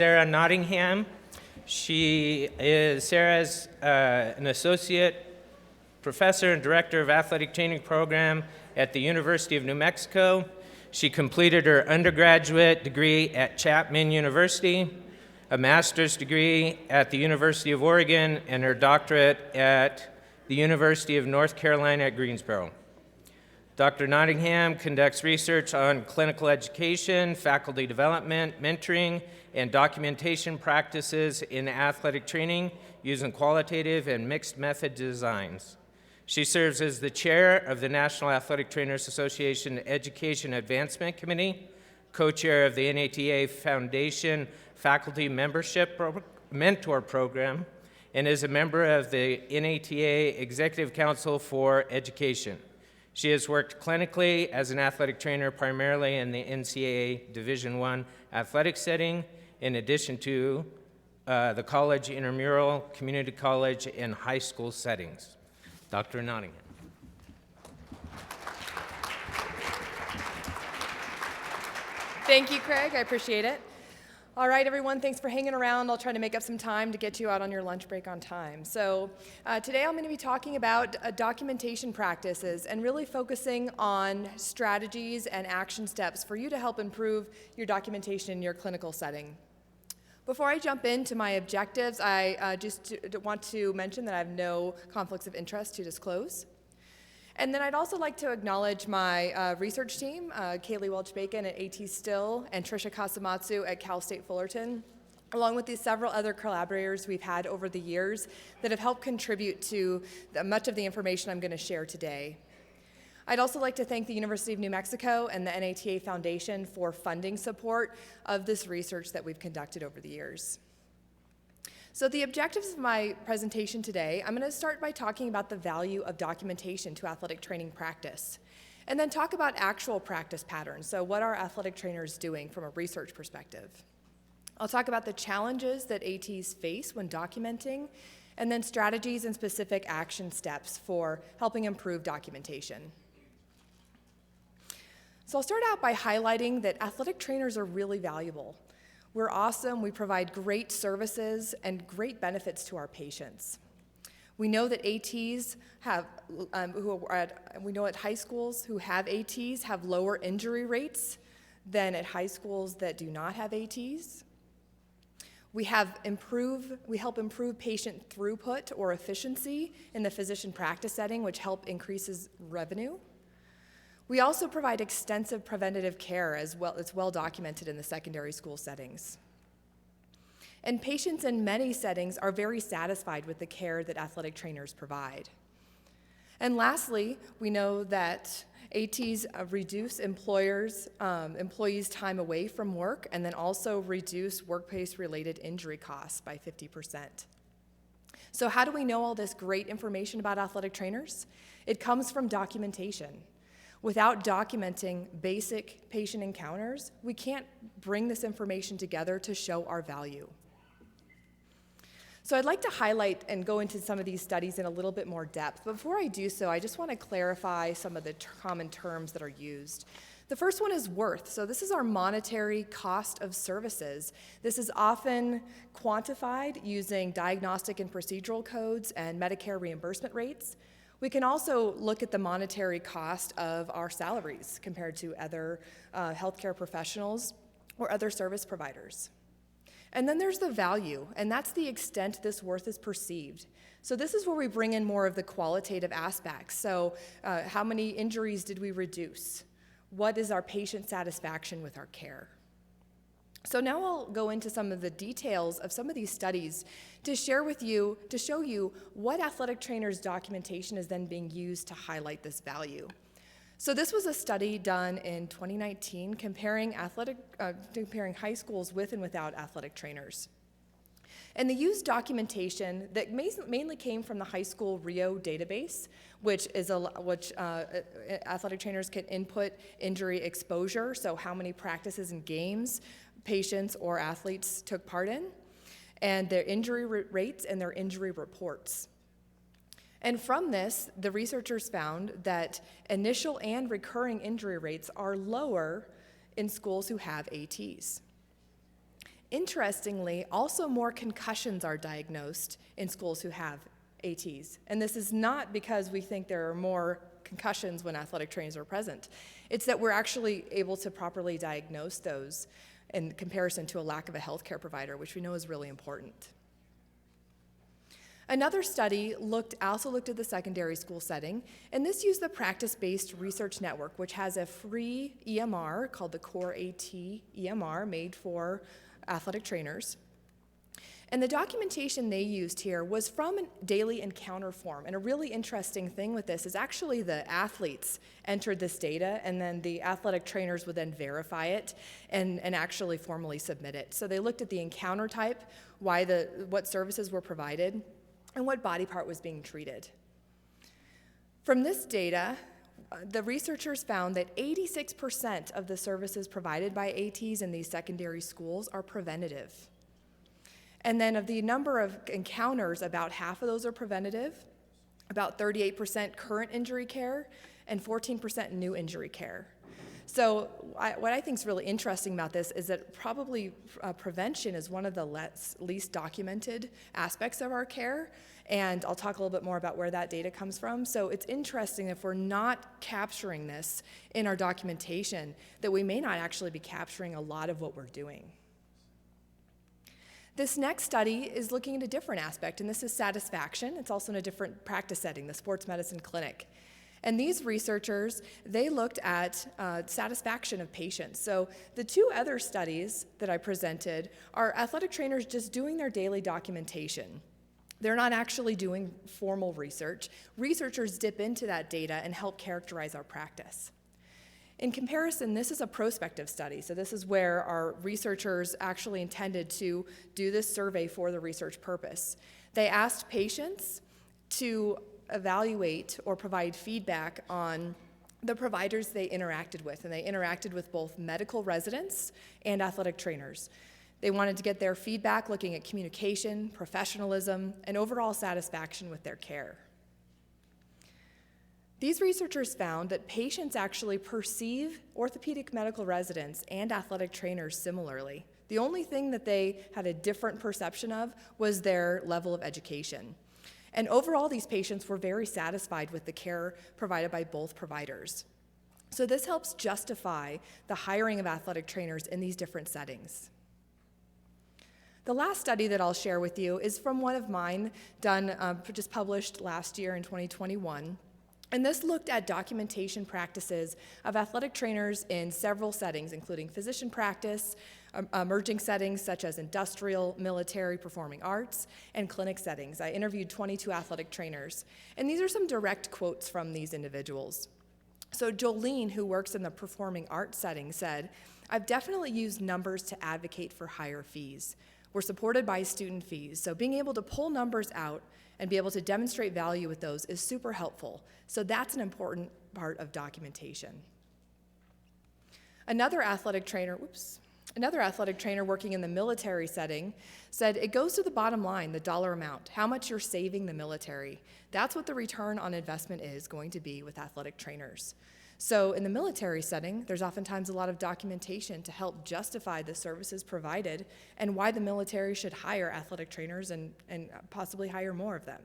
Sara Nottingham. Sarah's an associate professor and director of athletic training program at the University of New Mexico. She completed her undergraduate degree at Chapman University, a master's degree at the University of Oregon, and her doctorate at the University of North Carolina at Greensboro. Dr. Nottingham conducts research on clinical education, faculty development, mentoring, and documentation practices in athletic training using qualitative and mixed method designs. She serves as the chair of the National Athletic Trainers Association Education Advancement Committee, co-chair of the NATA Foundation Faculty Mentor Program, and is a member of the NATA Executive Council for Education. She has worked clinically as an athletic trainer primarily in the NCAA Division I athletic setting, in addition to the college, intramural, community college, and high school settings. Dr. Nottingham. Thank you, Craig. I appreciate it. All right, everyone, thanks for hanging around. I'll try to make up some time to get you out on your lunch break on time. So today I'm going to be talking about documentation practices and really focusing on strategies and action steps for you to help improve your documentation in your clinical setting. Before I jump into my objectives, I just want to mention that I have no conflicts of interest to disclose. And then I'd also like to acknowledge my research team, Kaylee Welch-Bacon at AT Still and Trisha Kasamatsu at Cal State Fullerton, along with these several other collaborators we've had over the years that have helped contribute to much of the information I'm going to share today. I'd also like to thank the University of New Mexico and the NATA Foundation for funding support of this research that we've conducted over the years. So the objectives of my presentation today, I'm going to start by talking about the value of documentation to athletic training practice, and then talk about actual practice patterns. So what are athletic trainers doing from a research perspective? I'll talk about the challenges that ATs face when documenting, and then strategies and specific action steps for helping improve documentation. So I'll start out by highlighting that athletic trainers are really valuable. We're awesome, we provide great services and great benefits to our patients. We know that ATs have, we know at high schools who have ATs have lower injury rates than at high schools that do not have ATs. We help improve patient throughput or efficiency in the physician practice setting, which increases revenue. We also provide extensive preventative care as well. It's well documented in the secondary school settings. And patients in many settings are very satisfied with the care that athletic trainers provide. And lastly, we know that ATs reduce employees' time away from work and then also reduce workplace-related injury costs by 50%. So how do we know all this great information about athletic trainers? It comes from documentation. Without documenting basic patient encounters, we can't bring this information together to show our value. So I'd like to highlight and go into some of these studies in a little bit more depth. But before I do so, I just want to clarify some of the common terms that are used. The first one is worth. So this is our monetary cost of services. This is often quantified using diagnostic and procedural codes and Medicare reimbursement rates. We can also look at the monetary cost of our salaries compared to other healthcare professionals or other service providers. And then there's the value, and that's the extent this worth is perceived. So this is where we bring in more of the qualitative aspects. So how many injuries did we reduce? What is our patient satisfaction with our care? So now I'll go into some of the details of some of these studies to share with you, to show you what athletic trainers' documentation is then being used to highlight this value. So this was a study done in 2019 comparing high schools with and without athletic trainers. And they used documentation that mainly came from the high school RIO database, which athletic trainers can input injury exposure, so how many practices and games patients or athletes took part in, and their injury rates and their injury reports. And from this, the researchers found that initial and recurring injury rates are lower in schools who have ATs. Interestingly, also more concussions are diagnosed in schools who have ATs. And this is not because we think there are more concussions when athletic trainers are present. It's that we're actually able to properly diagnose those in comparison to a lack of a healthcare provider, which we know is really important. Another study also looked at the secondary school setting, and this used the Practice-Based Research Network, which has a free EMR called the Core AT EMR made for athletic trainers. And the documentation they used here was from a daily encounter form. And a really interesting thing with this is actually the athletes entered this data, and then the athletic trainers would then verify it and actually formally submit it. So they looked at the encounter type, what services were provided, and what body part was being treated. From this data, the researchers found that 86% of the services provided by ATs in these secondary schools are preventative. And then of the number of encounters, about half of those are preventative, about 38% current injury care, and 14% new injury care. So what I think is really interesting about this is that probably prevention is one of the least documented aspects of our care, and I'll talk a little bit more about where that data comes from. So it's interesting if we're not capturing this in our documentation, that we may not actually be capturing a lot of what we're doing. This next study is looking at a different aspect, and this is satisfaction. It's also in a different practice setting, the sports medicine clinic. And these researchers, they looked at satisfaction of patients. So the two other studies that I presented are athletic trainers just doing their daily documentation. They're not actually doing formal research. Researchers dip into that data and help characterize our practice. In comparison, this is a prospective study. So this is where our researchers actually intended to do this survey for the research purpose. They asked patients to evaluate or provide feedback on the providers they interacted with, and they interacted with both medical residents and athletic trainers. They wanted to get their feedback looking at communication, professionalism, and overall satisfaction with their care. These researchers found that patients actually perceive orthopedic medical residents and athletic trainers similarly. The only thing that they had a different perception of was their level of education. And overall, these patients were very satisfied with the care provided by both providers. So this helps justify the hiring of athletic trainers in these different settings. The last study that I'll share with you is from one of mine, just published last year in 2021. And this looked at documentation practices of athletic trainers in several settings, including physician practice, emerging settings such as industrial, military, performing arts, and clinic settings. I interviewed 22 athletic trainers, and these are some direct quotes from these individuals. So Jolene, who works in the performing arts setting, said, "I've definitely used numbers to advocate for higher fees. We're supported by student fees, so being able to pull numbers out and be able to demonstrate value with those is super helpful. So that's an important part of documentation." Another athletic trainer working in the military setting said, "It goes to the bottom line, the dollar amount, how much you're saving the military. That's what the return on investment is going to be with athletic trainers." So in the military setting, there's oftentimes a lot of documentation to help justify the services provided and why the military should hire athletic trainers and possibly hire more of them.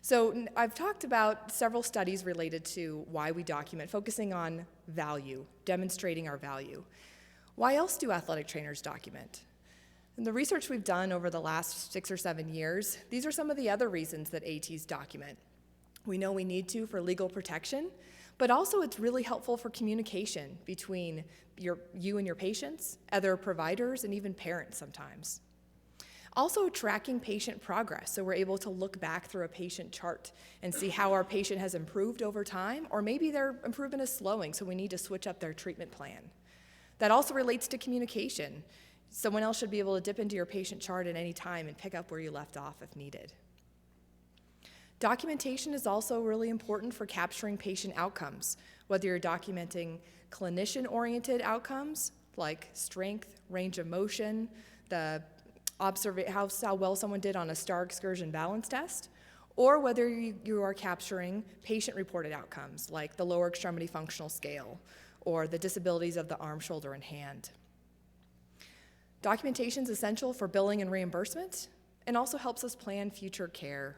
So I've talked about several studies related to why we document, focusing on value, demonstrating our value. Why else do athletic trainers document? In the research we've done over the last 6 or 7 years, these are some of the other reasons that ATs document. We know we need to for legal protection, but also it's really helpful for communication between you and your patients, other providers, and even parents sometimes. Also tracking patient progress, so we're able to look back through a patient chart and see how our patient has improved over time, or maybe their improvement is slowing, so we need to switch up their treatment plan. That also relates to communication. Someone else should be able to dip into your patient chart at any time and pick up where you left off if needed. Documentation is also really important for capturing patient outcomes, whether you're documenting clinician-oriented outcomes like strength, range of motion, how well someone did on a STAR excursion balance test, or whether you are capturing patient-reported outcomes like the lower extremity functional scale or the disabilities of the arm, shoulder, and hand. Documentation is essential for billing and reimbursement and also helps us plan future care.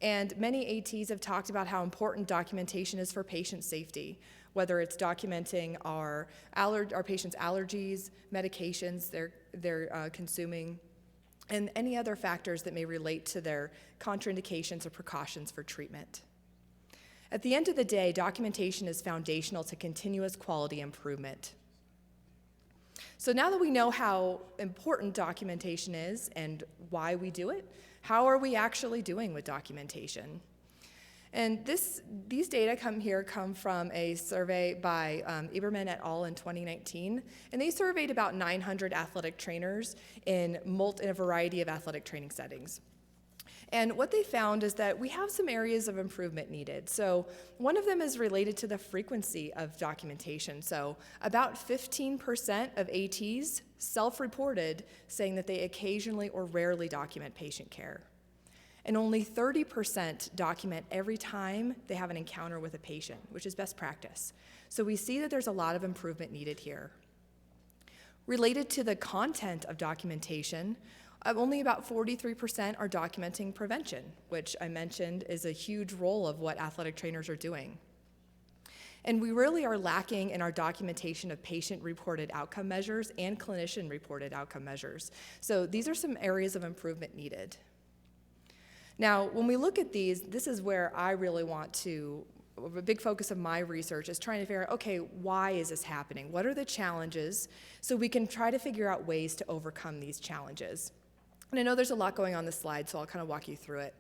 And many ATs have talked about how important documentation is for patient safety, whether it's documenting our patients' allergies, medications they're consuming, and any other factors that may relate to their contraindications or precautions for treatment. At the end of the day, documentation is foundational to continuous quality improvement. So now that we know how important documentation is and why we do it, how are we actually doing with documentation? And these data come from a survey by Eberman et al. In 2019, and they surveyed about 900 athletic trainers in a variety of athletic training settings. And what they found is that we have some areas of improvement needed. So one of them is related to the frequency of documentation. So about 15% of ATs self-reported saying that they occasionally or rarely document patient care. And only 30% document every time they have an encounter with a patient, which is best practice. So we see that there's a lot of improvement needed here. Related to the content of documentation, only about 43% are documenting prevention, which I mentioned is a huge role of what athletic trainers are doing. And we really are lacking in our documentation of patient-reported outcome measures and clinician-reported outcome measures. So these are some areas of improvement needed. Now, when we look at these, this is where I really a big focus of my research is trying to figure out, okay, why is this happening? What are the challenges? So we can try to figure out ways to overcome these challenges. And I know there's a lot going on this slide, so I'll kind of walk you through it.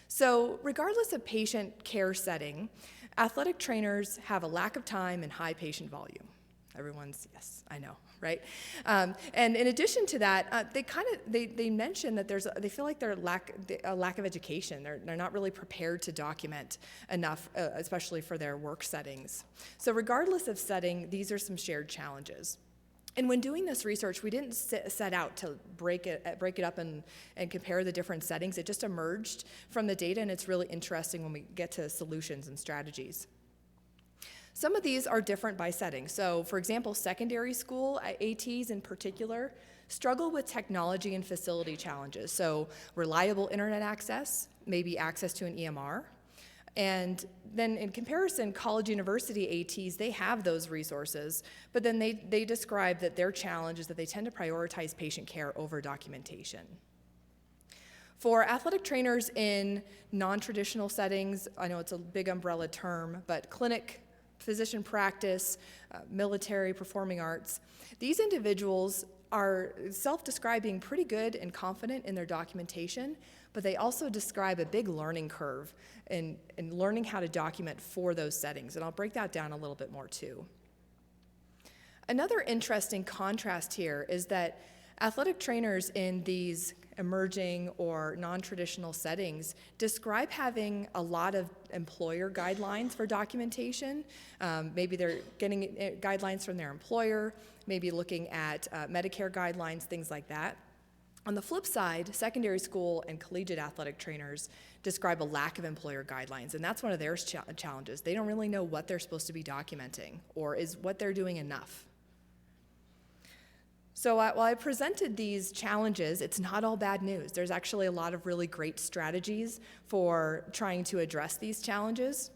So regardless of patient care setting, athletic trainers have a lack of time and high patient volume. Everyone's, yes, I know, right? And in addition to that, they mention that they feel like there's a lack of education. They're not really prepared to document enough, especially for their work settings. So regardless of setting, these are some shared challenges. And when doing this research, we didn't set out to break it up and compare the different settings. It just emerged from the data, and it's really interesting when we get to solutions and strategies. Some of these are different by setting. So, for example, secondary school ATs in particular struggle with technology and facility challenges. So, reliable internet access, maybe access to an EMR. And then in comparison, college university ATs, they have those resources, but then they describe that their challenge is that they tend to prioritize patient care over documentation. For athletic trainers in non-traditional settings, I know it's a big umbrella term, but clinic, physician practice, military, performing arts, these individuals are self-describing pretty good and confident in their documentation, but they also describe a big learning curve in learning how to document for those settings, and I'll break that down a little bit more too. Another interesting contrast here is that athletic trainers in these emerging or non-traditional settings describe having a lot of employer guidelines for documentation. Maybe they're getting guidelines from their employer, maybe looking at Medicare guidelines, things like that. On the flip side, secondary school and collegiate athletic trainers describe a lack of employer guidelines, and that's one of their challenges. They don't really know what they're supposed to be documenting, or is what they're doing enough. So while I presented these challenges, it's not all bad news. There's actually a lot of really great strategies for trying to address these challenges.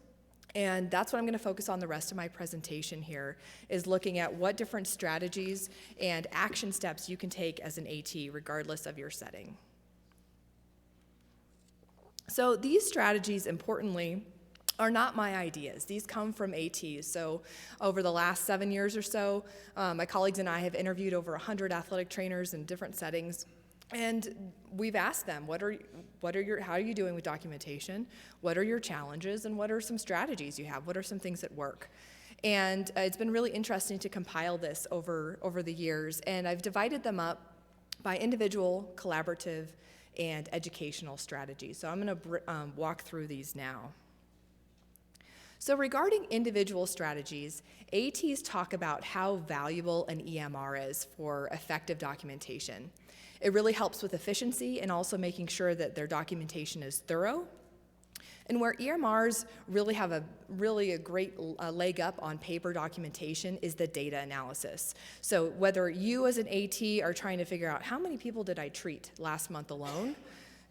And that's what I'm going to focus on the rest of my presentation here, is looking at what different strategies and action steps you can take as an AT, regardless of your setting. So these strategies, importantly, are not my ideas. These come from ATs. So over the last 7 years or so, my colleagues and I have interviewed over 100 athletic trainers in different settings. And we've asked them, how are you doing with documentation? What are your challenges, and what are some strategies you have? What are some things that work? And it's been really interesting to compile this over the years, and I've divided them up by individual, collaborative, and educational strategies. So I'm going to walk through these now. So regarding individual strategies, ATs talk about how valuable an EMR is for effective documentation. It really helps with efficiency and also making sure that their documentation is thorough. And where EMRs really have a great leg up on paper documentation is the data analysis. So whether you as an AT are trying to figure out how many people did I treat last month alone,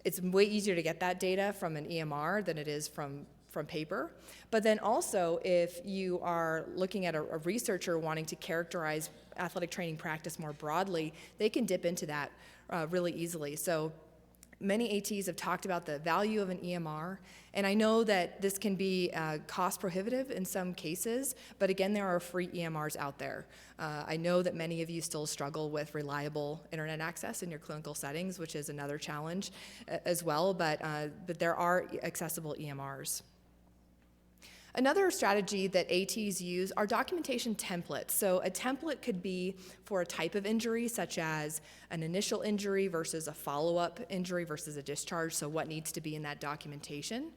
it's way easier to get that data from an EMR than it is from paper. But then also, if you are looking at a researcher wanting to characterize athletic training practice more broadly, they can dip into that really easily. So many ATs have talked about the value of an EMR, and I know that this can be cost prohibitive in some cases, but again, there are free EMRs out there. I know that many of you still struggle with reliable internet access in your clinical settings, which is another challenge as well, but there are accessible EMRs. Another strategy that ATs use are documentation templates. So a template could be for a type of injury, such as an initial injury versus a follow-up injury versus a discharge, so what needs to be in that documentation.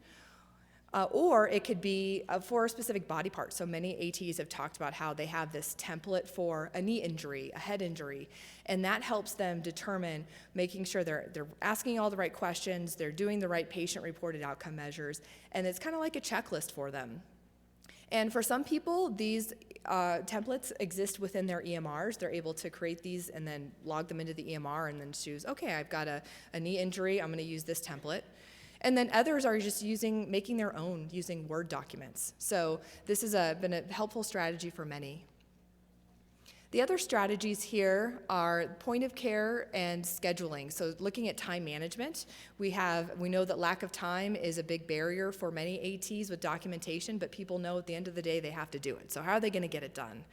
Or it could be for a specific body part. So many ATs have talked about how they have this template for a knee injury, a head injury, and that helps them determine, making sure they're asking all the right questions, they're doing the right patient-reported outcome measures, and it's kind of like a checklist for them. And for some people, these templates exist within their EMRs. They're able to create these and then log them into the EMR and then choose, okay, I've got a knee injury, I'm going to use this template. And then others are just making their own, using Word documents. So this has been a helpful strategy for many. The other strategies here are point of care and scheduling. So looking at time management, we know that lack of time is a big barrier for many ATs with documentation, but people know at the end of the day they have to do it. So how are they going to get it done?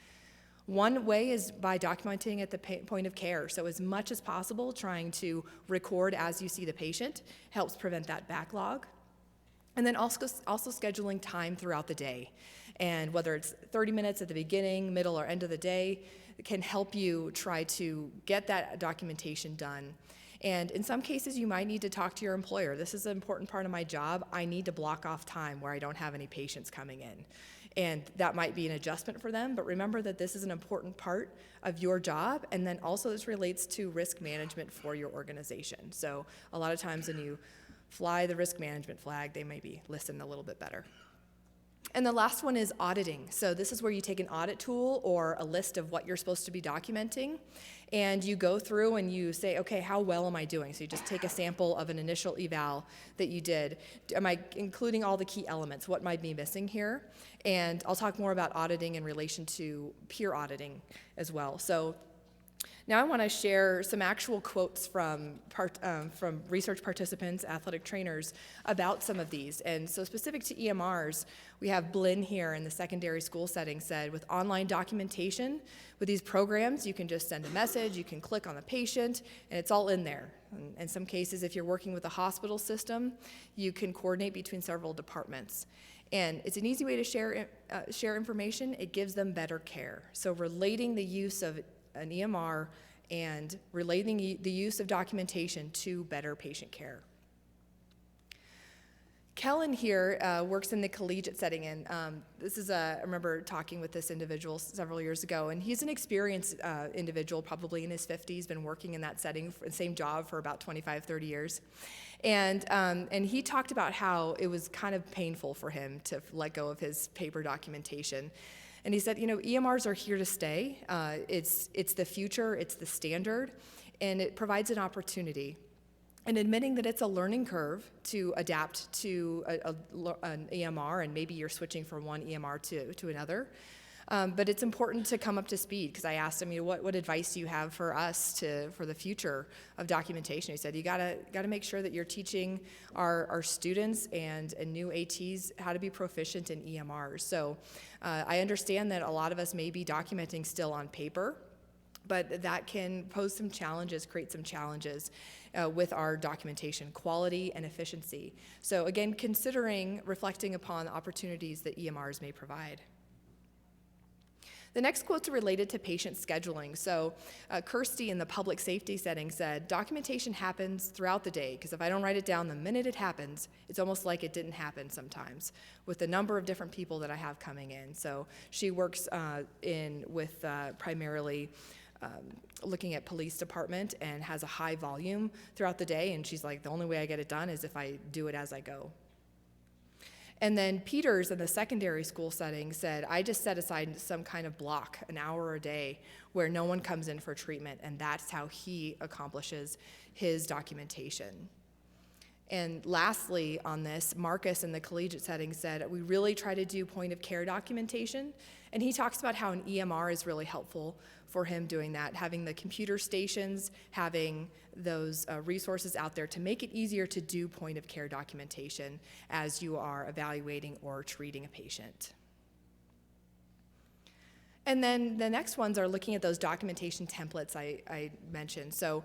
One way is by documenting at the point of care. So as much as possible, trying to record as you see the patient helps prevent that backlog. And then also scheduling time throughout the day. And whether it's 30 minutes at the beginning, middle, or end of the day, it can help you try to get that documentation done. And in some cases, you might need to talk to your employer. This is an important part of my job. I need to block off time where I don't have any patients coming in. And that might be an adjustment for them, but remember that this is an important part of your job, and then also this relates to risk management for your organization. So a lot of times when you fly the risk management flag, they maybe listen a little bit better. And the last one is auditing. So this is where you take an audit tool or a list of what you're supposed to be documenting, and you go through and you say, okay, how well am I doing? So you just take a sample of an initial eval that you did. Am I including all the key elements? What might be missing here? And I'll talk more about auditing in relation to peer auditing as well. So now I want to share some actual quotes from research participants, athletic trainers, about some of these. And so specific to EMRs, we have Blinn here in the secondary school setting said, with online documentation, with these programs, you can just send a message, you can click on the patient, and it's all in there. And in some cases, if you're working with a hospital system, you can coordinate between several departments. And it's an easy way to share information. It gives them better care. So relating the use of an EMR and relating the use of documentation to better patient care. Kellen here works in the collegiate setting, and I remember talking with this individual several years ago, and he's an experienced individual, probably in his 50s, been working in that setting, the same job for about 25, 30 years. And he talked about how it was kind of painful for him to let go of his paper documentation. And he said, EMRs are here to stay. It's the future, it's the standard, and it provides an opportunity. And admitting that it's a learning curve to adapt to an EMR, and maybe you're switching from one EMR to another. But it's important to come up to speed, because I asked him, what advice do you have for us for the future of documentation? He said, you gotta make sure that you're teaching our students and new ATs how to be proficient in EMRs. So I understand that a lot of us may be documenting still on paper, but that can pose some challenges, create some challenges with our documentation quality and efficiency. So again, reflecting upon the opportunities that EMRs may provide. The next quotes are related to patient scheduling. So Kirsty in the public safety setting said, documentation happens throughout the day, because if I don't write it down the minute it happens, it's almost like it didn't happen sometimes with the number of different people that I have coming in. So she works with primarily looking at police department and has a high volume throughout the day, and she's like, the only way I get it done is if I do it as I go. And then Peters in the secondary school setting said, I just set aside some kind of block, an hour a day, where no one comes in for treatment, and that's how he accomplishes his documentation. And lastly on this, Marcus in the collegiate setting said, we really try to do point of care documentation. And he talks about how an EMR is really helpful for him doing that, having the computer stations, having those resources out there to make it easier to do point of care documentation as you are evaluating or treating a patient. And then the next ones are looking at those documentation templates I mentioned. So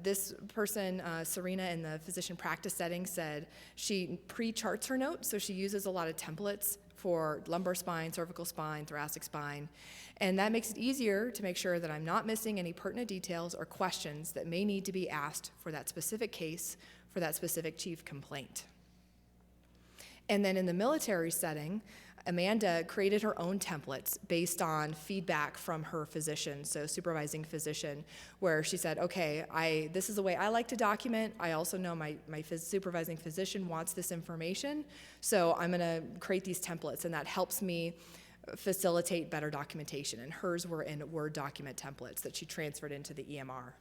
this person, Serena, in the physician practice setting said she pre-charts her notes, so she uses a lot of templates for lumbar spine, cervical spine, thoracic spine, and that makes it easier to make sure that I'm not missing any pertinent details or questions that may need to be asked for that specific case, for that specific chief complaint. And then in the military setting, Amanda created her own templates based on feedback from her physician, so supervising physician, where she said, okay, this is the way I like to document. I also know my supervising physician wants this information, so I'm gonna create these templates, and that helps me facilitate better documentation. And hers were in Word document templates that she transferred into the EMR.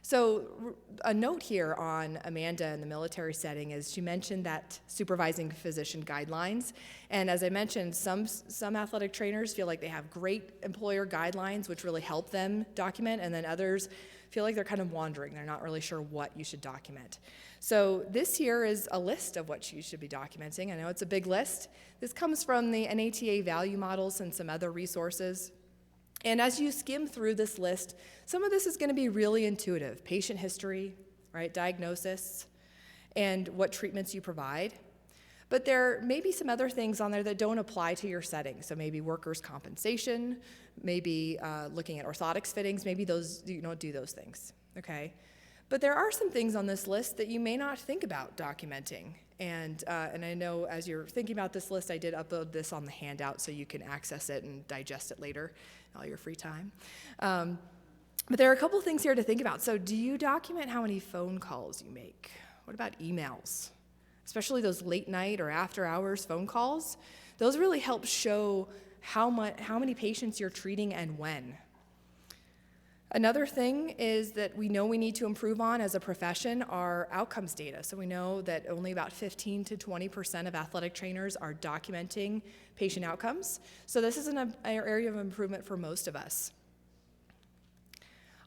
So a note here on Amanda in the military setting is she mentioned that supervising physician guidelines. And as I mentioned, some athletic trainers feel like they have great employer guidelines, which really help them document, and then others feel like they're kind of wandering. They're not really sure what you should document. So this here is a list of what you should be documenting. I know it's a big list. This comes from the NATA value models and some other resources. And as you skim through this list, some of this is going to be really intuitive. Patient history, right, diagnosis, and what treatments you provide. But there may be some other things on there that don't apply to your setting. So maybe workers' compensation, maybe looking at orthotics fittings, maybe those you don't do those things, okay? But there are some things on this list that you may not think about documenting. And I know as you're thinking about this list, I did upload this on the handout so you can access it and digest it later in all your free time. But there are a couple things here to think about. So do you document how many phone calls you make? What about emails? Especially those late night or after hours phone calls. Those really help show how many patients you're treating and when. Another thing is that we know we need to improve on as a profession are outcomes data. So we know that only about 15 to 20% of athletic trainers are documenting patient outcomes. So this is an area of improvement for most of us.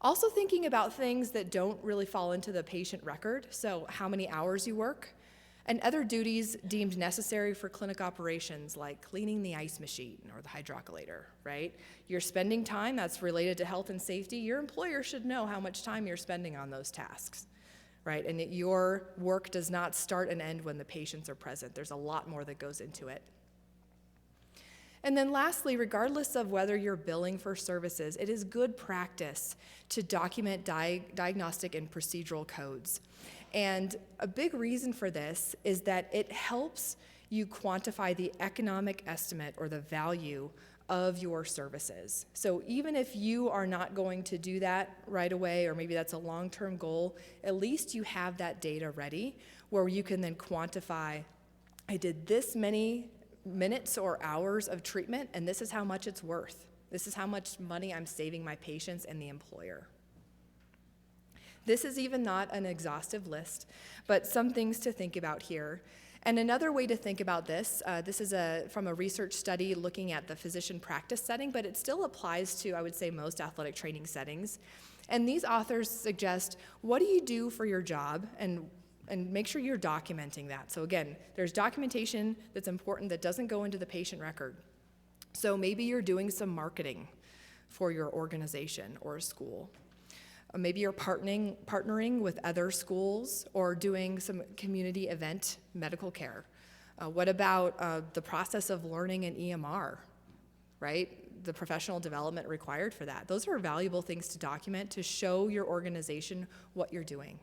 Also thinking about things that don't really fall into the patient record. So how many hours you work, and other duties deemed necessary for clinic operations like cleaning the ice machine or the hydrocollator, right? You're spending time that's related to health and safety. Your employer should know how much time you're spending on those tasks, right? And your work does not start and end when the patients are present. There's a lot more that goes into it. And then lastly, regardless of whether you're billing for services, it is good practice to document diagnostic and procedural codes. And a big reason for this is that it helps you quantify the economic estimate or the value of your services. So even if you are not going to do that right away, or maybe that's a long-term goal, at least you have that data ready where you can then quantify, I did this many minutes or hours of treatment, and this is how much it's worth. This is how much money I'm saving my patients and the employer. This is even not an exhaustive list, but some things to think about here. And another way to think about this, this is from a research study looking at the physician practice setting, but it still applies to, I would say, most athletic training settings. And these authors suggest, what do you do for your job? And make sure you're documenting that. So again, there's documentation that's important that doesn't go into the patient record. So maybe you're doing some marketing for your organization or school. Maybe you're partnering with other schools or doing some community event medical care. What about the process of learning an EMR, right? The professional development required for that. Those are valuable things to document to show your organization what you're doing.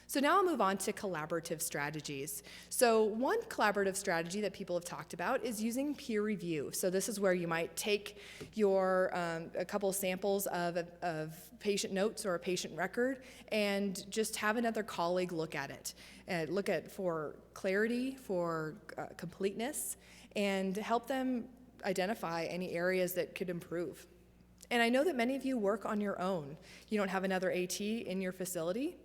So now I'll move on to collaborative strategies. So one collaborative strategy that people have talked about is using peer review. So this is where you might take your a couple samples of patient notes or a patient record and just have another colleague look at it. Look at for clarity, for completeness, and help them identify any areas that could improve. And I know that many of you work on your own. You don't have another AT in your facility.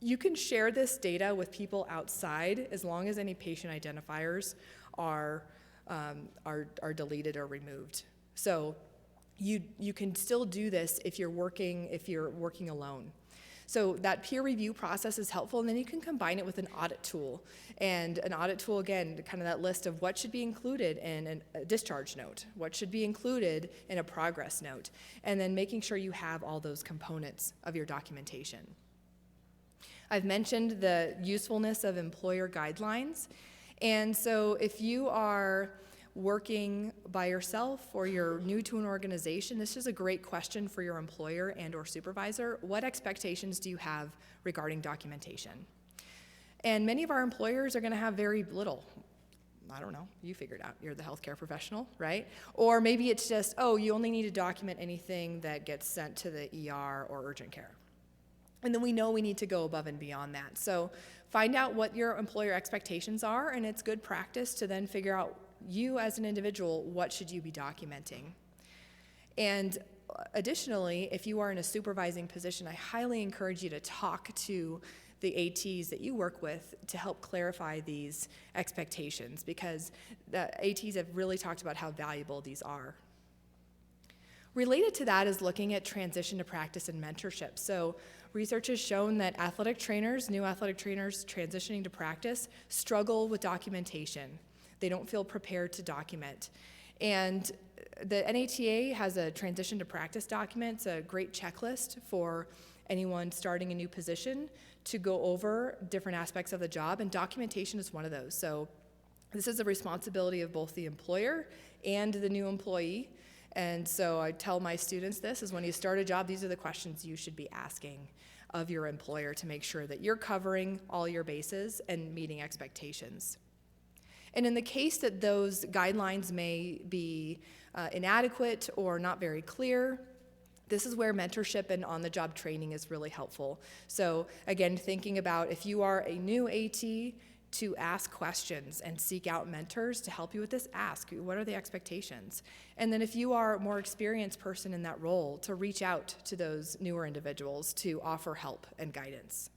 You can share this data with people outside as long as any patient identifiers are deleted or removed. So you can still do this if you're working alone. So that peer review process is helpful, and then you can combine it with an audit tool. And an audit tool, again, kind of that list of what should be included in a discharge note, what should be included in a progress note, and then making sure you have all those components of your documentation. I've mentioned the usefulness of employer guidelines. And so if you are working by yourself or you're new to an organization, this is a great question for your employer and or supervisor. What expectations do you have regarding documentation? And many of our employers are going to have very little. I don't know, you figured out, you're the healthcare professional, right? Or maybe it's just, oh, you only need to document anything that gets sent to the ER or urgent care. And then we know we need to go above and beyond that. So find out what your employer expectations are, and it's good practice to then figure out, you as an individual, what should you be documenting? And additionally, if you are in a supervising position, I highly encourage you to talk to the ATs that you work with to help clarify these expectations, because the ATs have really talked about how valuable these are. Related to that is looking at transition to practice and mentorship. So research has shown that new athletic trainers transitioning to practice struggle with documentation. They don't feel prepared to document. And the NATA has a transition to practice document. It's a great checklist for anyone starting a new position to go over different aspects of the job, and documentation is one of those. So this is a responsibility of both the employer and the new employee. And so I tell my students this is when you start a job, these are the questions you should be asking of your employer to make sure that you're covering all your bases and meeting expectations. And in the case that those guidelines may be inadequate or not very clear, this is where mentorship and on-the-job training is really helpful. So again, thinking about if you are a new AT, to ask questions and seek out mentors to help you with this. Ask, what are the expectations? And then if you are a more experienced person in that role, to reach out to those newer individuals to offer help and guidance.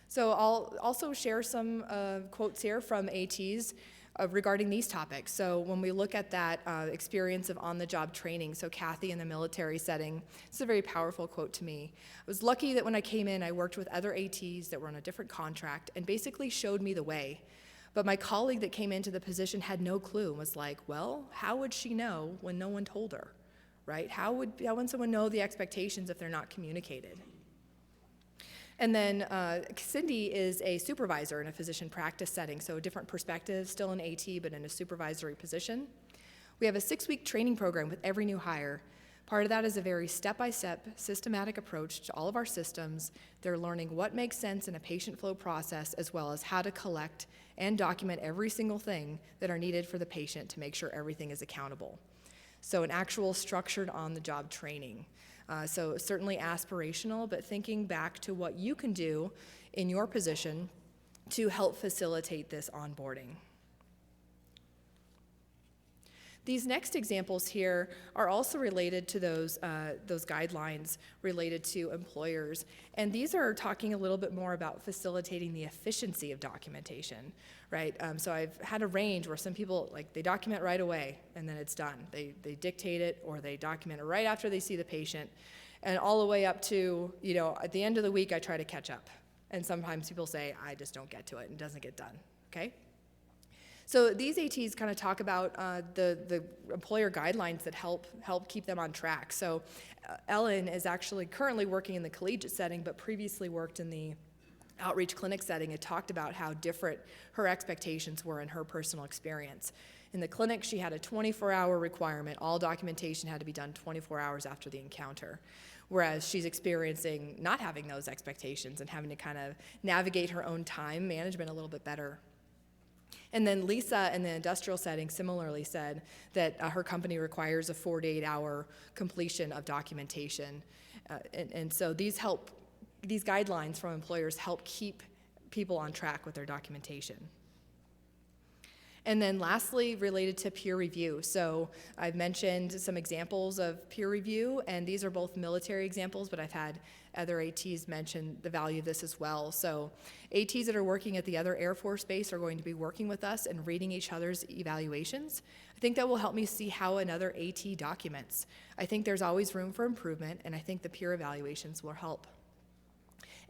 So I'll also share some quotes here from ATs regarding these topics. So when we look at that experience of on-the-job training, so Kathy in the military setting, it's a very powerful quote to me. I was lucky that when I came in, I worked with other ATs that were on a different contract and basically showed me the way. But my colleague that came into the position had no clue and was like, well, how would she know when no one told her, right? How would someone know the expectations if they're not communicated? And then Cindy is a supervisor in a physician practice setting, so a different perspective, still an AT, but in a supervisory position. We have a 6-week training program with every new hire. Part of that is a very step-by-step, systematic approach to all of our systems. They're learning what makes sense in a patient flow process, as well as how to collect and document every single thing that are needed for the patient to make sure everything is accountable. So an actual structured on-the-job training. So certainly aspirational, but thinking back to what you can do in your position to help facilitate this onboarding. These next examples here are also related to those guidelines related to employers. And these are talking a little bit more about facilitating the efficiency of documentation, right? So I've had a range where some people, they document right away and then it's done. They dictate it or they document it right after they see the patient. And all the way up to, at the end of the week, I try to catch up. And sometimes people say, I just don't get to it and it doesn't get done, okay? So these ATs kind of talk about the employer guidelines that help keep them on track. So Ellen is actually currently working in the collegiate setting, but previously worked in the outreach clinic setting and talked about how different her expectations were in her personal experience. In the clinic, she had a 24-hour requirement. All documentation had to be done 24 hours after the encounter, whereas she's experiencing not having those expectations and having to kind of navigate her own time management a little bit better. And then Lisa, in the industrial setting, similarly said that her company requires a 4 to 8 hour completion of documentation. And so these guidelines from employers help keep people on track with their documentation. And then lastly, related to peer review. So I've mentioned some examples of peer review, and these are both military examples, but I've had other ATs mention the value of this as well. So ATs that are working at the other Air Force base are going to be working with us and reading each other's evaluations. I think that will help me see how another AT documents. I think there's always room for improvement, and I think the peer evaluations will help.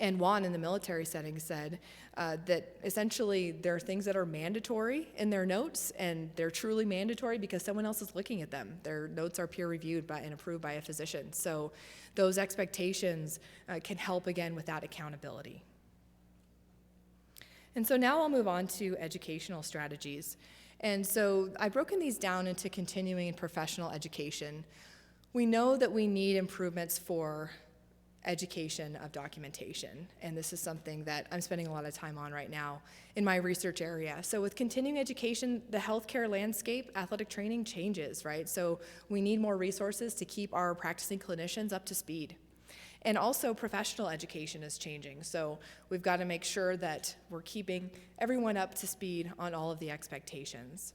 And Juan, in the military setting, said that essentially there are things that are mandatory in their notes, and they're truly mandatory because someone else is looking at them. Their notes are peer-reviewed and approved by a physician. So those expectations can help, again, with that accountability. And so now I'll move on to educational strategies. And so I've broken these down into continuing and professional education. We know that we need improvements for education of documentation, and this is something that I'm spending a lot of time on right now in my research area. So with continuing education, the healthcare landscape, athletic training changes, right? So we need more resources to keep our practicing clinicians up to speed. And also professional education is changing, so we've got to make sure that we're keeping everyone up to speed on all of the expectations.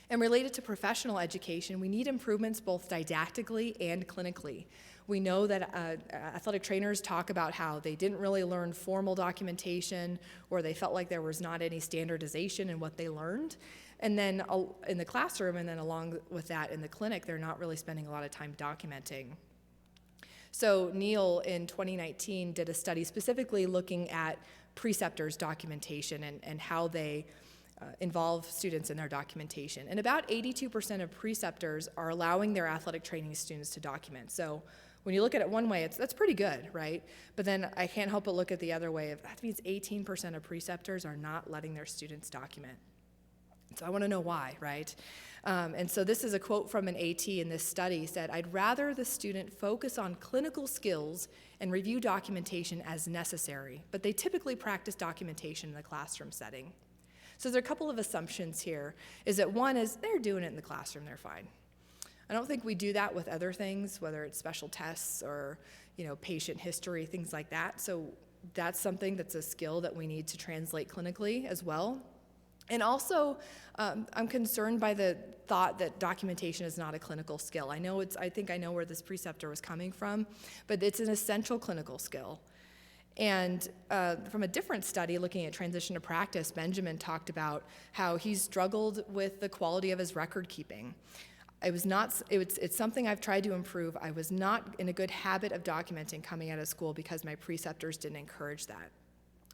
And related to professional education, we need improvements both didactically and clinically. We know that athletic trainers talk about how they didn't really learn formal documentation, or they felt like there was not any standardization in what they learned. And then in the classroom, and then along with that in the clinic, they're not really spending a lot of time documenting. So Neil, in 2019, did a study specifically looking at preceptors' documentation and how they involve students in their documentation. And about 82% of preceptors are allowing their athletic training students to document. So when you look at it one way, that's pretty good, right? But then I can't help but look at the other way. That means 18% of preceptors are not letting their students document. So I want to know why, right? And so this is a quote from an AT in this study, said, "I'd rather the student focus on clinical skills and review documentation as necessary, but they typically practice documentation in the classroom setting." So there's a couple of assumptions here, is that one is they're doing it in the classroom, they're fine. I don't think we do that with other things, whether it's special tests or, patient history, things like that. So that's something that's a skill that we need to translate clinically as well. And also, I'm concerned by the thought that documentation is not a clinical skill. I think I know where this preceptor was coming from, but it's an essential clinical skill. And from a different study looking at transition to practice, Benjamin talked about how he struggled with the quality of his record keeping. It's something I've tried to improve. I was not in a good habit of documenting coming out of school because my preceptors didn't encourage that.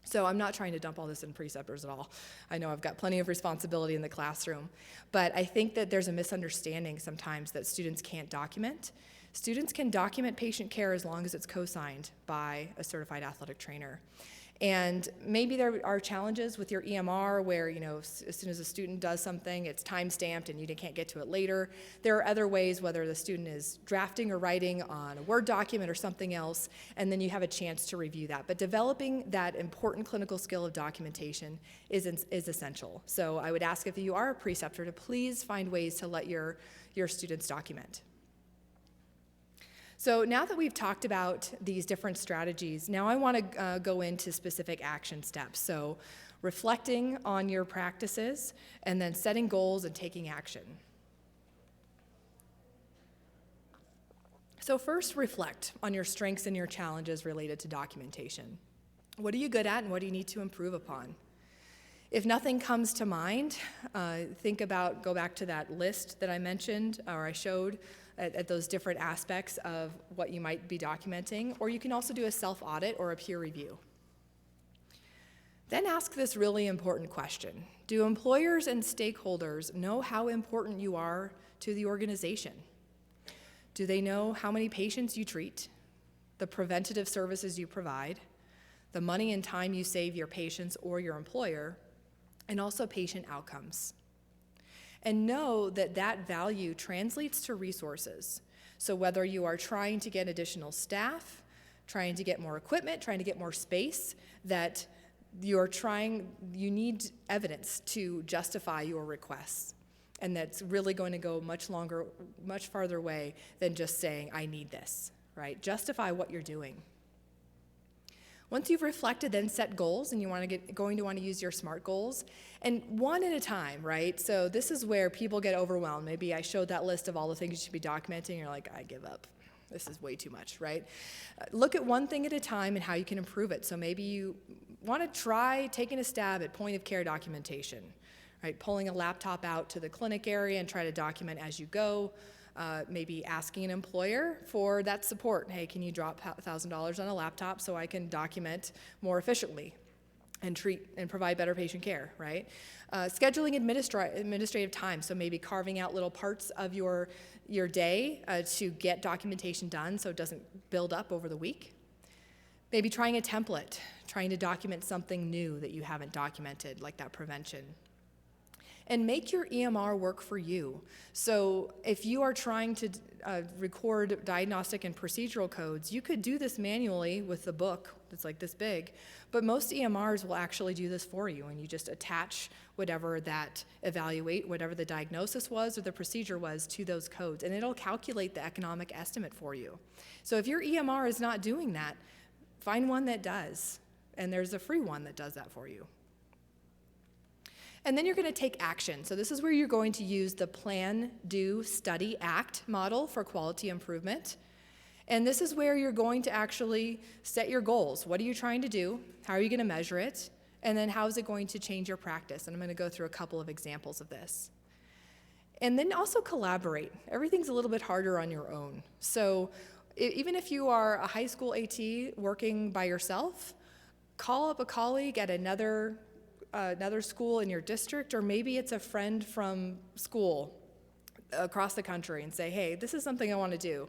So I'm not trying to dump all this in preceptors at all. I know I've got plenty of responsibility in the classroom, but I think that there's a misunderstanding sometimes that students can't document. Students can document patient care as long as it's co-signed by a certified athletic trainer. And maybe there are challenges with your EMR where, as soon as a student does something, it's time-stamped and you can't get to it later. There are other ways, whether the student is drafting or writing on a Word document or something else, and then you have a chance to review that. But developing that important clinical skill of documentation is essential. So I would ask, if you are a preceptor, to please find ways to let your students document. So now that we've talked about these different strategies, now I want to go into specific action steps. So reflecting on your practices, and then setting goals and taking action. So first, reflect on your strengths and your challenges related to documentation. What are you good at and what do you need to improve upon? If nothing comes to mind, go back to that list that I mentioned or I showed at those different aspects of what you might be documenting, or you can also do a self-audit or a peer review. Then ask this really important question. Do employers and stakeholders know how important you are to the organization? Do they know how many patients you treat, the preventative services you provide, the money and time you save your patients or your employer, and also patient outcomes? And know that that value translates to resources. So whether you are trying to get additional staff, trying to get more equipment, trying to get more space, that you need evidence to justify your requests. And that's really going to go much farther away than just saying, I need this, right? Justify what you're doing. Once you've reflected, then set goals, and going to want to use your SMART goals, and one at a time, right? So this is where people get overwhelmed. Maybe I showed that list of all the things you should be documenting, and you're like, I give up. This is way too much, right? Look at one thing at a time and how you can improve it. So maybe you want to try taking a stab at point of care documentation, right? Pulling a laptop out to the clinic area and try to document as you go. Maybe asking an employer for that support. Hey, can you drop $1,000 on a laptop so I can document more efficiently and treat and provide better patient care, right? Scheduling administrative time, so maybe carving out little parts of your day to get documentation done so it doesn't build up over the week. Maybe trying a template, trying to document something new that you haven't documented, like that prevention. And make your EMR work for you. So if you are trying to record diagnostic and procedural codes, you could do this manually with the book that's like this big, but most EMRs will actually do this for you, and you just attach whatever the diagnosis was or the procedure was to those codes, and it'll calculate the economic estimate for you. So if your EMR is not doing that, find one that does, and there's a free one that does that for you. And then you're going to take action. So this is where you're going to use the plan, do, study, act model for quality improvement. And this is where you're going to actually set your goals. What are you trying to do? How are you going to measure it? And then how is it going to change your practice? And I'm going to go through a couple of examples of this. And then also collaborate. Everything's a little bit harder on your own. So even if you are a high school AT working by yourself, call up a colleague at another school in your district, or maybe it's a friend from school across the country, and say, hey, this is something I want to do.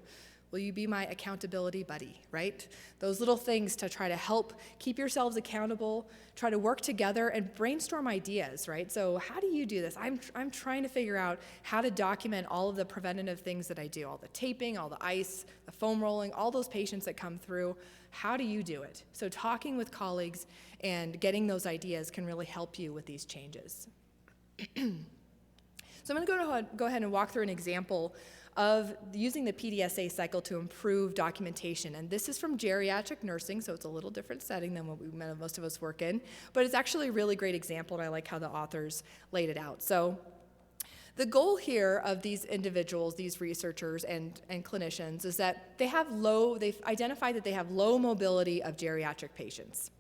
Will you be my accountability buddy, right? Those little things to try to help keep yourselves accountable, try to work together and brainstorm ideas, right? So how do you do this? I'm trying to figure out how to document all of the preventative things that I do, all the taping, all the ice, the foam rolling, all those patients that come through. How do you do it? So talking with colleagues and getting those ideas can really help you with these changes. So I'm going to go ahead and walk through an example of using the PDSA cycle to improve documentation. And this is from geriatric nursing, so it's a little different setting than what most of us work in. But it's actually a really great example, and I like how the authors laid it out. So the goal here of these individuals, these researchers and clinicians, is that they've identified that they have low mobility of geriatric patients.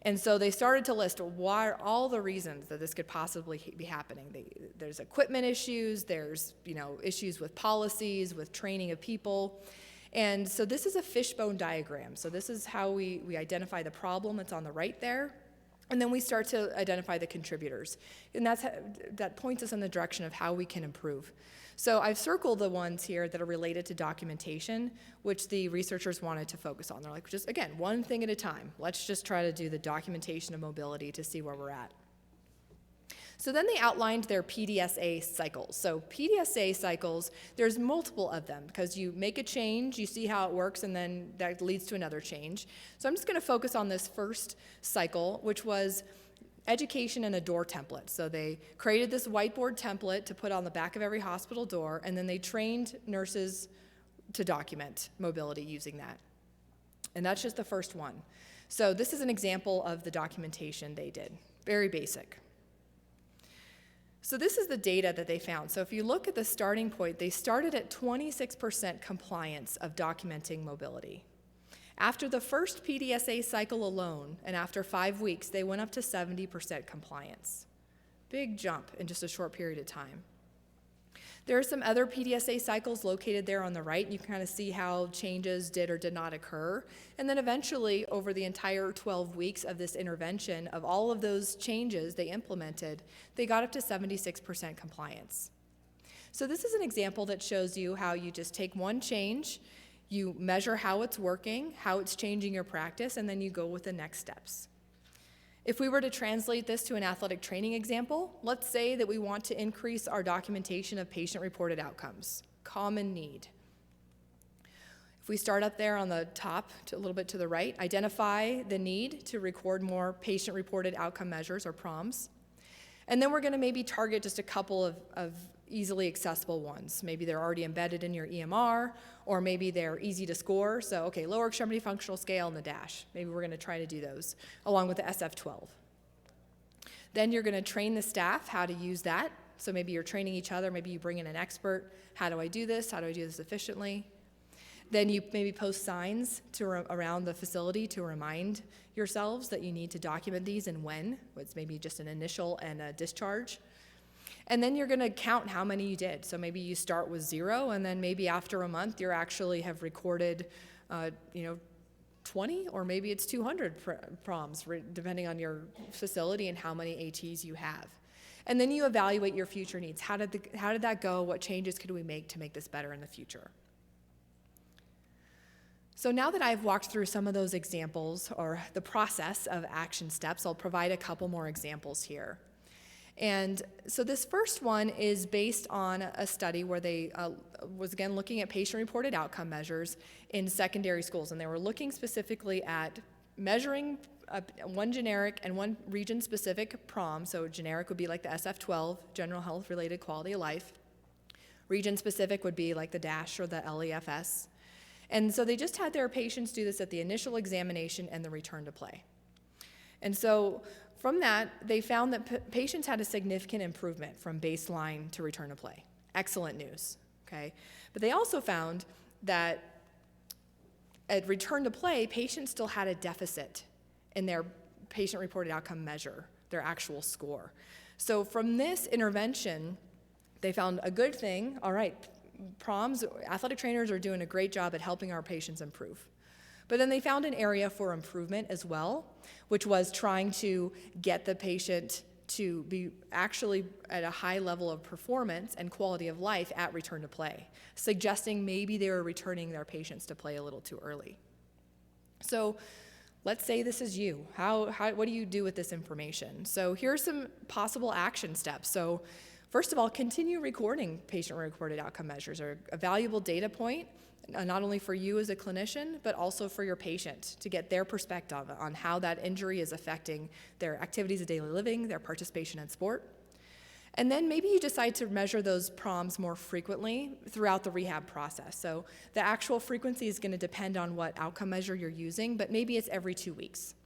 And so they started to list all the reasons that this could possibly be happening. There's equipment issues, there's issues with policies, with training of people. And so this is a fishbone diagram. So this is how we identify the problem that's on the right there. And then we start to identify the contributors. And that points us in the direction of how we can improve. So I've circled the ones here that are related to documentation, which the researchers wanted to focus on. They're like, just again, one thing at a time. Let's just try to do the documentation of mobility to see where we're at. So then they outlined their PDSA cycles. So PDSA cycles, there's multiple of them because you make a change, you see how it works, and then that leads to another change. So I'm just going to focus on this first cycle, which was education and a door template. So they created this whiteboard template to put on the back of every hospital door, and then they trained nurses to document mobility using that. And that's just the first one. So this is an example of the documentation they did. Very basic. So this is the data that they found. So if you look at the starting point, they started at 26% compliance of documenting mobility. After the first PDSA cycle alone, and after 5 weeks, they went up to 70% compliance. Big jump in just a short period of time. There are some other PDSA cycles located there on the right. You can kind of see how changes did or did not occur. And then eventually, over the entire 12 weeks of this intervention, of all of those changes they implemented, they got up to 76% compliance. So this is an example that shows you how you just take one change, you measure how it's working, how it's changing your practice, and then you go with the next steps. If we were to translate this to an athletic training example, let's say that we want to increase our documentation of patient-reported outcomes, common need. If we start up there on the top, a little bit to the right, identify the need to record more patient-reported outcome measures, or PROMs. And then we're going to maybe target just a couple of easily accessible ones. Maybe they're already embedded in your EMR, or maybe they're easy to score. So, okay, lower extremity functional scale and the DASH. Maybe we're going to try to do those, along with the SF-12. Then you're going to train the staff how to use that. So maybe you're training each other. Maybe you bring in an expert. How do I do this? How do I do this efficiently? Then you maybe post signs around the facility to remind yourselves that you need to document these and when. It's maybe just an initial and a discharge. And then you're going to count how many you did. So maybe you start with 0, and then maybe after a month you actually have recorded 20, or maybe it's 200 PROMs, depending on your facility and how many ATs you have. And then you evaluate your future needs. How did that go? What changes could we make to make this better in the future? So now that I've walked through some of those examples, or the process of action steps, I'll provide a couple more examples here. And so this first one is based on a study where they was again looking at patient-reported outcome measures in secondary schools, and they were looking specifically at measuring one generic and one region-specific PROM. So generic would be like the SF-12, general health-related quality of life. Region-specific would be like the DASH or the LEFS. And so they just had their patients do this at the initial examination and the return to play. And so from that, they found that patients had a significant improvement from baseline to return to play. Excellent news, okay? But they also found that at return to play, patients still had a deficit in their patient-reported outcome measure, their actual score. So from this intervention, they found a good thing. All right, PROMs, athletic trainers are doing a great job at helping our patients improve. But then they found an area for improvement as well, which was trying to get the patient to be actually at a high level of performance and quality of life at return to play, suggesting maybe they were returning their patients to play a little too early. So let's say this is you. What do you do with this information? So here's some possible action steps. So first of all, continue recording patient-reported outcome measures, are a valuable data point, not only for you as a clinician, but also for your patient to get their perspective on how that injury is affecting their activities of daily living, their participation in sport. And then maybe you decide to measure those PROMs more frequently throughout the rehab process. So the actual frequency is going to depend on what outcome measure you're using, but maybe it's every 2 weeks.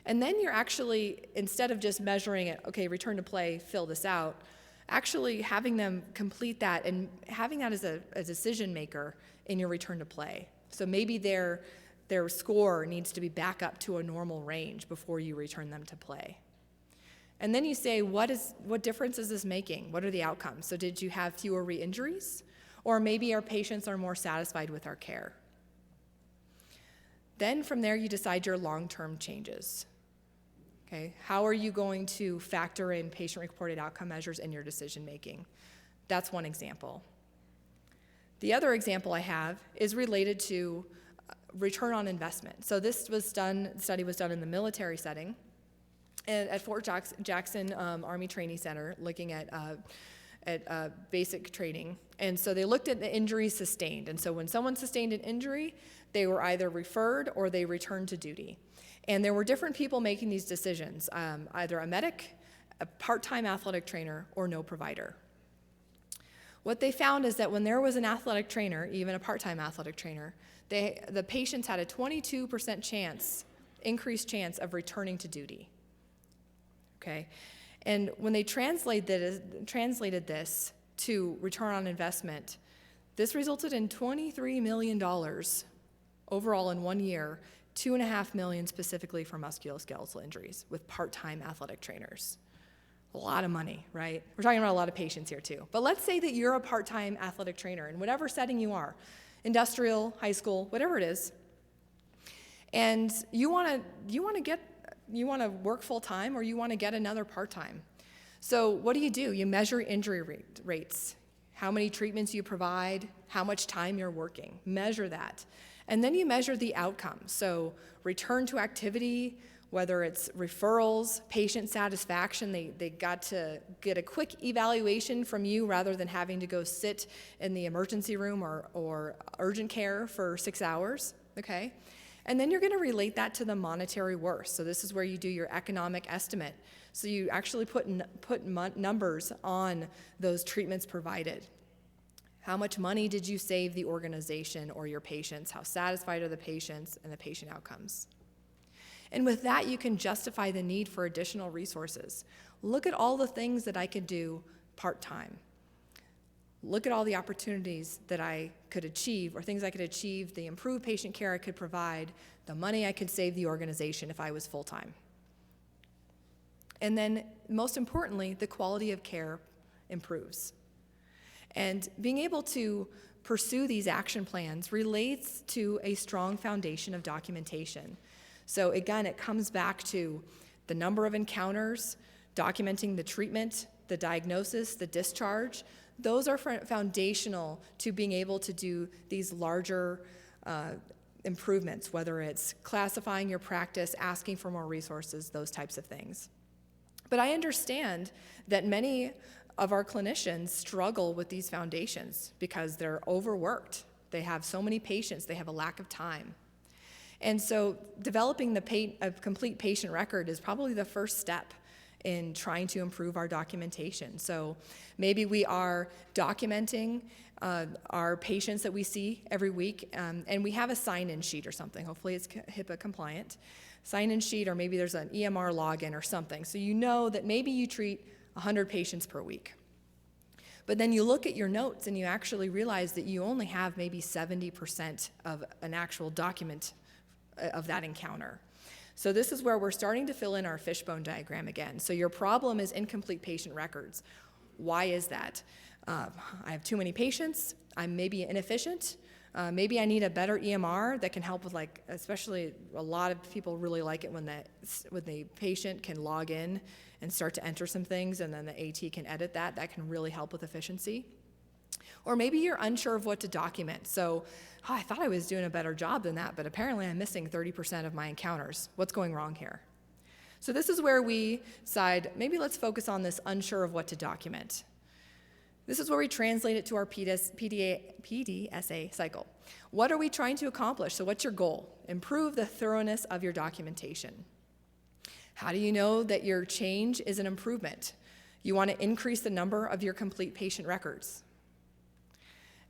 And then you're actually, instead of just measuring it, okay, return to play, fill this out, actually having them complete that and having that as a decision maker in your return to play. So maybe their score needs to be back up to a normal range before you return them to play. And then you say, what difference is this making? What are the outcomes? So did you have fewer re-injuries? Or maybe our patients are more satisfied with our care. Then from there, you decide your long-term changes. Okay, how are you going to factor in patient-reported outcome measures in your decision-making? That's one example. The other example I have is related to return on investment. So this study was done in the military setting and at Fort Jackson Army Training Center, looking at basic training. And so they looked at the injuries sustained. And so when someone sustained an injury, they were either referred or they returned to duty. And there were different people making these decisions, either a medic, a part-time athletic trainer, or no provider. What they found is that when there was an athletic trainer, even a part-time athletic trainer, the patients had a 22% increased chance of returning to duty. Okay, and when they translated this to return on investment, this resulted in $23 million overall in 1 year, $2.5 million specifically for musculoskeletal injuries with part-time athletic trainers. A lot of money, right? We're talking about a lot of patients here too. But let's say that you're a part-time athletic trainer in whatever setting you are, industrial, high school, whatever it is, and you want to work full-time or you want to get another part-time. So what do? You measure injury rates, how many treatments you provide, how much time you're working. Measure that. And then you measure the outcomes. So return to activity, whether it's referrals, patient satisfaction. They got to get a quick evaluation from you rather than having to go sit in the emergency room or urgent care for 6 hours, okay? And then you're gonna relate that to the monetary worth. So this is where you do your economic estimate. So you actually put numbers on those treatments provided. How much money did you save the organization or your patients? How satisfied are the patients and the patient outcomes? And with that, you can justify the need for additional resources. Look at all the things that I could do part-time. Look at all the opportunities that I could achieve, or things I could achieve, the improved patient care I could provide, the money I could save the organization if I was full-time. And then, most importantly, the quality of care improves. And being able to pursue these action plans relates to a strong foundation of documentation. So again, it comes back to the number of encounters, documenting the treatment, the diagnosis, the discharge. Those are foundational to being able to do these larger improvements, whether it's classifying your practice, asking for more resources, those types of things. But I understand that many of our clinicians struggle with these foundations because they're overworked. They have so many patients, they have a lack of time. And so developing a complete patient record is probably the first step in trying to improve our documentation. So maybe we are documenting our patients that we see every week, and we have a sign-in sheet or something. Hopefully it's HIPAA compliant. Sign-in sheet, or maybe there's an EMR login or something. So you know that maybe you treat 100 patients per week. But then you look at your notes and you actually realize that you only have maybe 70% of an actual document of that encounter. So this is where we're starting to fill in our fishbone diagram again. So your problem is incomplete patient records. Why is that? I have too many patients, I'm maybe inefficient, maybe I need a better EMR that can help with, like, especially a lot of people really like it when the patient can log in and start to enter some things, and then the AT can edit that. That can really help with efficiency. Or maybe you're unsure of what to document. So, I thought I was doing a better job than that, but apparently I'm missing 30% of my encounters. What's going wrong here? So this is where we decide, maybe let's focus on this unsure of what to document. This is where we translate it to our PDSA cycle. What are we trying to accomplish? So what's your goal? Improve the thoroughness of your documentation. How do you know that your change is an improvement? You want to increase the number of your complete patient records.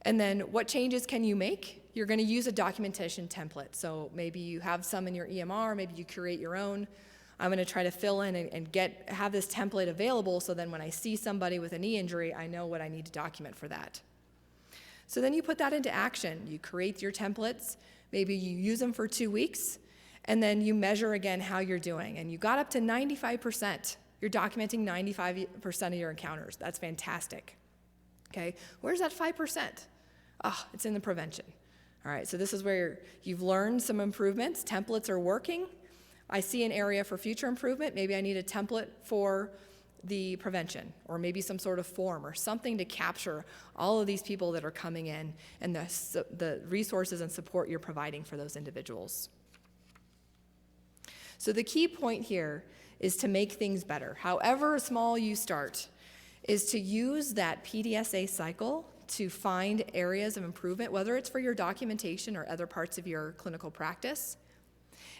And then what changes can you make? You're going to use a documentation template. So maybe you have some in your EMR, maybe you create your own. I'm going to try to fill in and have this template available so then when I see somebody with a knee injury, I know what I need to document for that. So then you put that into action. You create your templates, maybe you use them for 2 weeks, and then you measure again how you're doing. And you got up to 95%. You're documenting 95% of your encounters. That's fantastic. Okay, where's that 5%? Oh, it's in the prevention. All right, so this is where you've learned some improvements. Templates are working. I see an area for future improvement. Maybe I need a template for the prevention, or maybe some sort of form or something to capture all of these people that are coming in and the resources and support you're providing for those individuals. So the key point here is to make things better. However small you start, is to use that PDSA cycle to find areas of improvement, whether it's for your documentation or other parts of your clinical practice.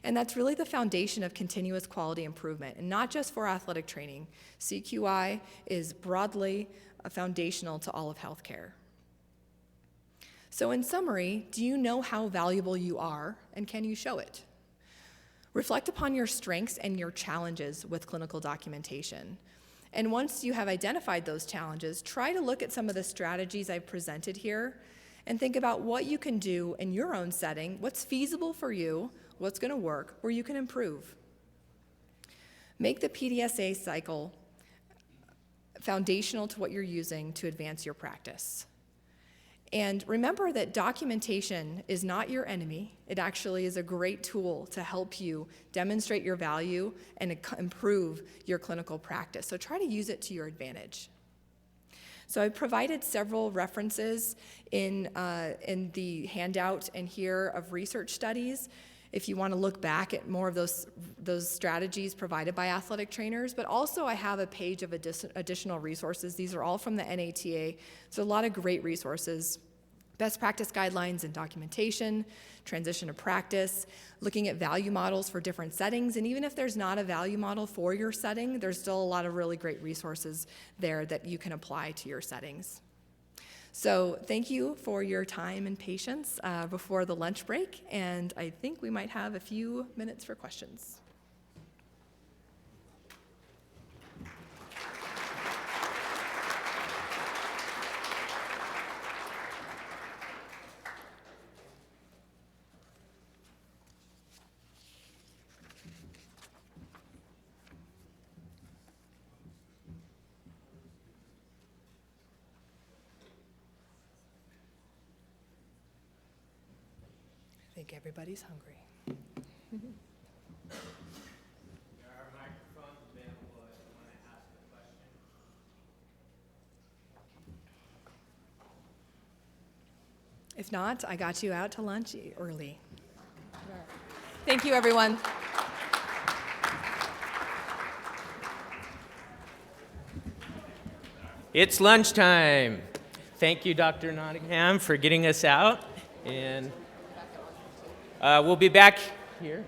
And that's really the foundation of continuous quality improvement, and not just for athletic training. CQI is broadly foundational to all of healthcare. So in summary, do you know how valuable you are, and can you show it? Reflect upon your strengths and your challenges with clinical documentation. And once you have identified those challenges, try to look at some of the strategies I've presented here and think about what you can do in your own setting, what's feasible for you, what's going to work, where you can improve. Make the PDSA cycle foundational to what you're using to advance your practice. And remember that documentation is not your enemy. It actually is a great tool to help you demonstrate your value and improve your clinical practice. So try to use it to your advantage. So I provided several references in the handout and here of research studies. if you want to look back at more of those strategies provided by athletic trainers. But also I have a page of additional resources. These are all from the NATA, so a lot of great resources. Best practice guidelines and documentation, transition to practice, looking at value models for different settings, and even if there's not a value model for your setting, there's still a lot of really great resources there that you can apply to your settings. So thank you for your time and patience before the lunch break, and I think we might have a few minutes for questions. I think everybody's hungry. There are microphones available if you want to ask a question. If not, I got you out to lunch early. Thank you, everyone. It's lunchtime. Thank you, Dr. Nottingham, for getting us out. And we'll be back here.